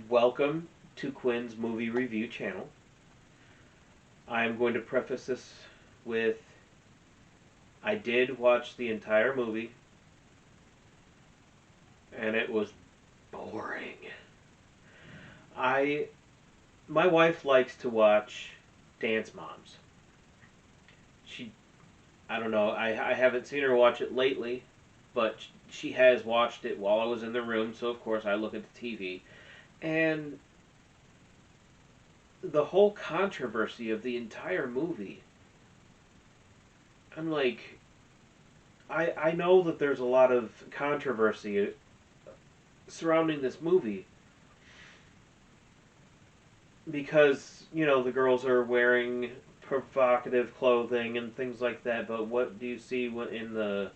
Welcome to Quinn's Movie Review channel. I am going to preface this with I did watch the entire movie and it was boring. I my wife likes to watch Dance Moms. She I don't know, I haven't seen her watch it lately, but she has watched it while I was in the room, so of course I look at the TV. And the whole controversy of the entire movie, I'm like, I know that there's a lot of controversy surrounding this movie because, the girls are wearing provocative clothing and things like that, but what do you see when in the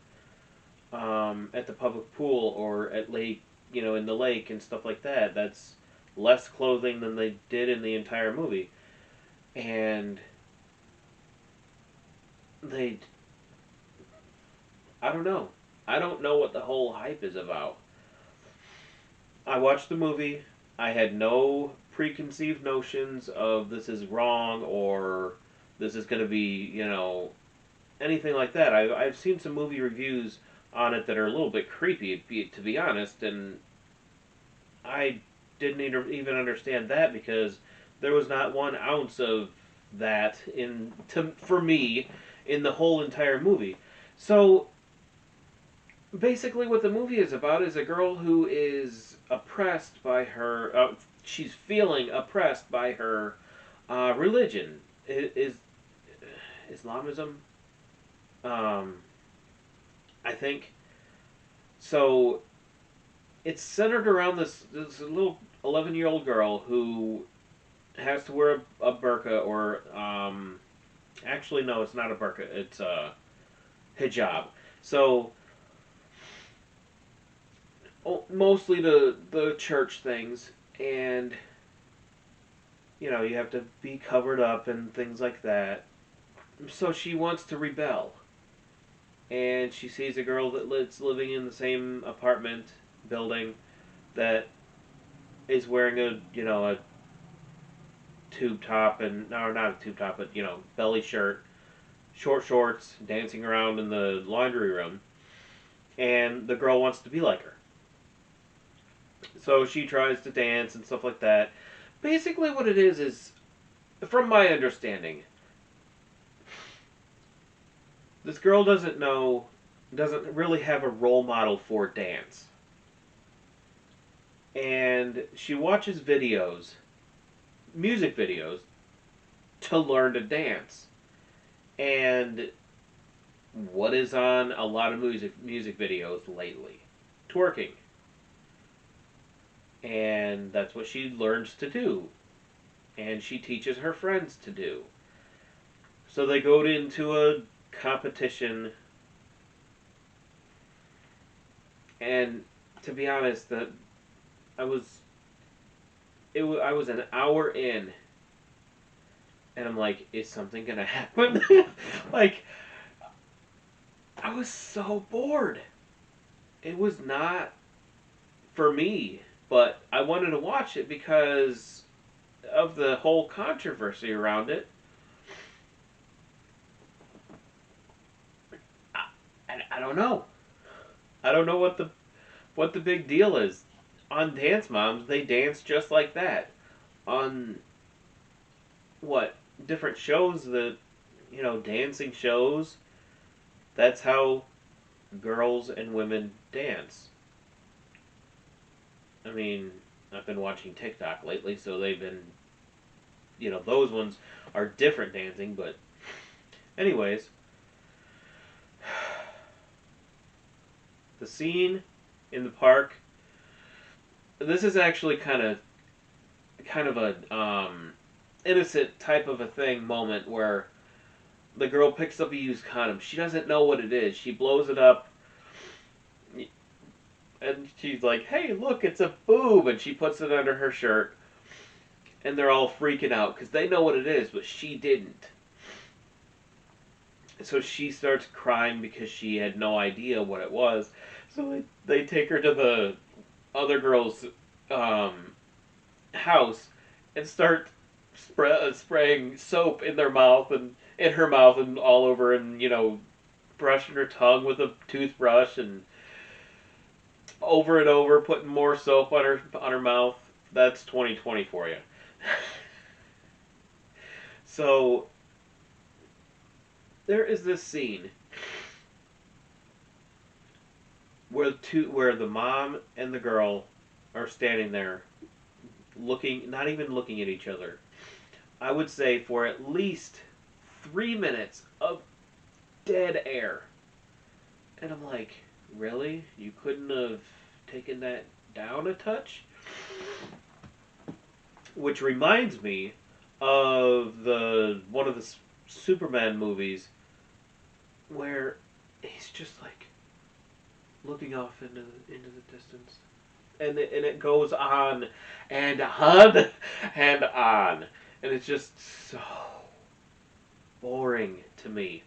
at the public pool or at lake, in the lake and stuff like that? That's less clothing than they did in the entire movie. And they I don't know. I don't know what the whole hype is about. I watched the movie. I had no preconceived notions of this is wrong or this is going to be, anything like that. I've seen some movie reviews on it that are a little bit creepy, to be honest, and I didn't even understand that because there was not 1 ounce of that for me in the whole entire movie. So basically what the movie is about is a girl who is oppressed by her she's feeling oppressed by her religion is Islamism, um, I think. So it's centered around this little 11-year-old girl who has to wear a burqa or actually no, it's not a burqa, it's a hijab. So mostly the church things, and you have to be covered up and things like that. So she wants to rebel, and she sees a girl that's living in the same apartment building that is wearing a tube top and no, not a tube top, but belly shirt, short shorts, dancing around in the laundry room, and the girl wants to be like her. So she tries to dance and stuff like that. Basically, what it is, from my understanding, this girl doesn't really have a role model for dance. And she watches music videos, to learn to dance. And what is on a lot of music videos lately? Twerking. And that's what she learns to do. And she teaches her friends to do. So they go into a competition, and to be honest, that I was I was an hour in, and I'm like, is something gonna happen? Like, I was so bored. It was not for me, but I wanted to watch it because of the whole controversy around it. I don't know. I don't know what the big deal is. On Dance Moms, they dance just like that. On what different shows that dancing shows, that's how girls and women dance. I mean, I've been watching TikTok lately, so they've been, those ones are different dancing, but anyways, the scene in the park. This is actually kind of a innocent type of a thing moment where the girl picks up a used condom. She doesn't know what it is. She blows it up, and she's like, "Hey, look, it's a boob!" And she puts it under her shirt, and they're all freaking out because they know what it is, but she didn't. So she starts crying because she had no idea what it was. So they take her to the other girl's house and start spraying soap in their mouth and in her mouth and all over, and brushing her tongue with a toothbrush and over and over, putting more soap on her mouth. That's 2020 for you. So there is this scene where the mom and the girl are standing there looking, not even looking at each other. I would say for at least 3 minutes of dead air. And I'm like, really? You couldn't have taken that down a touch? Which reminds me of the one of the Superman movies where he's just like looking off into the distance, and it goes on and on and on, and it's just so boring to me.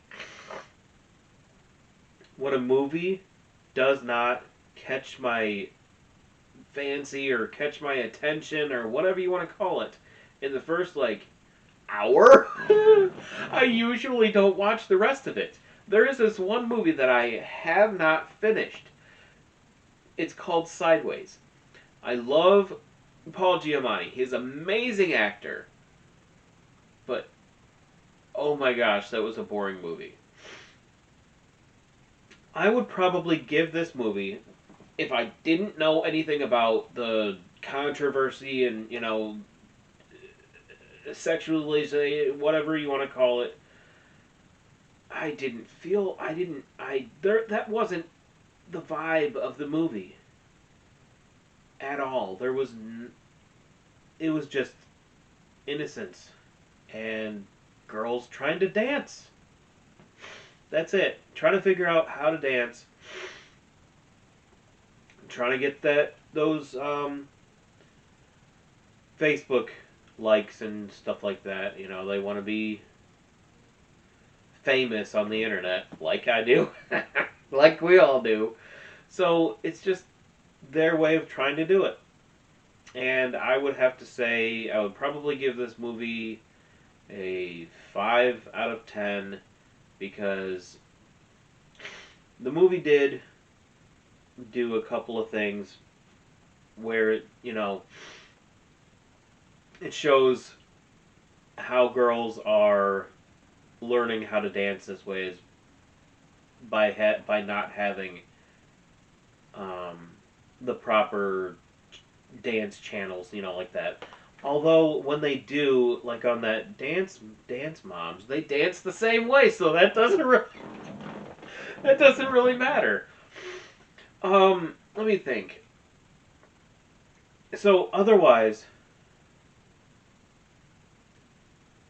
When a movie does not catch my fancy or catch my attention or whatever you want to call it in the first hour, I usually don't watch the rest of it. There is this one movie that I have not finished. It's called Sideways. I love Paul Giamatti. He's an amazing actor. But oh my gosh, that was a boring movie. I would probably give this movie, if I didn't know anything about the controversy and, sexualization, whatever you want to call it, that wasn't the vibe of the movie at all. It was just innocence and girls trying to dance. That's it. Trying to figure out how to dance. Trying to get those Facebook likes and stuff like that. They want to be famous on the internet, like I do, like we all do. So it's just their way of trying to do it. And I would have to say I would probably give this movie a 5 out of 10 because the movie did do a couple of things where it shows how girls are learning how to dance this way is by not having the proper dance channels, like that. Although when they do, like on that dance moms, they dance the same way, so that doesn't really matter. Let me think. So otherwise,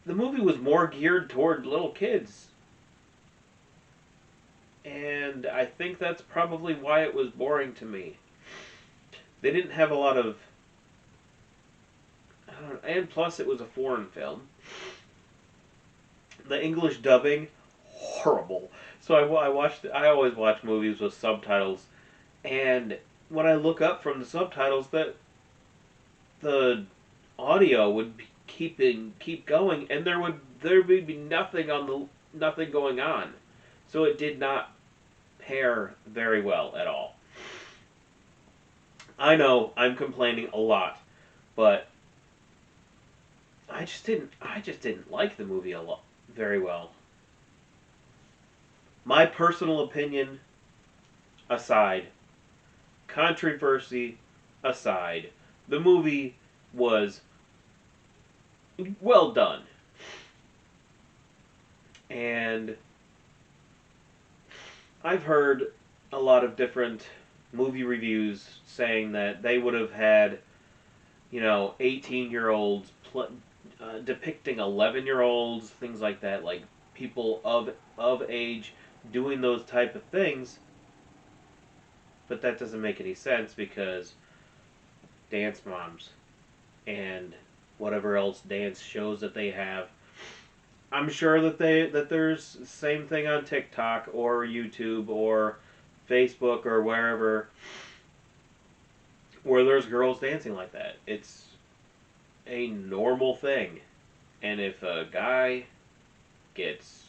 the movie was more geared toward little kids. And I think that's probably why it was boring to me. They didn't have a lot of, I don't know, and plus it was a foreign film. The English dubbing, horrible. So I always watch movies with subtitles, and when I look up from the subtitles, that the audio would keep going, and there would be nothing going on. So it did not pair very well at all. I know I'm complaining a lot, but I just didn't like the movie a lot very well. My personal opinion aside, controversy aside, the movie was well done. And I've heard a lot of different movie reviews saying that they would have had, 18-year-olds depicting 11-year-olds, things like that, like people of age doing those type of things. But that doesn't make any sense because dance moms and whatever else dance shows that they have, I'm sure that there's the same thing on TikTok or YouTube or Facebook or wherever where there's girls dancing like that. It's a normal thing. And if a guy gets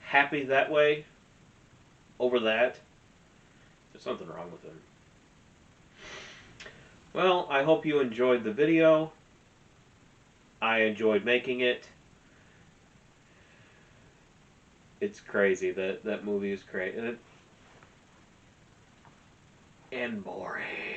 happy that way over that, there's something wrong with him. Well, I hope you enjoyed the video. I enjoyed making it. It's crazy. That movie is crazy. And boring.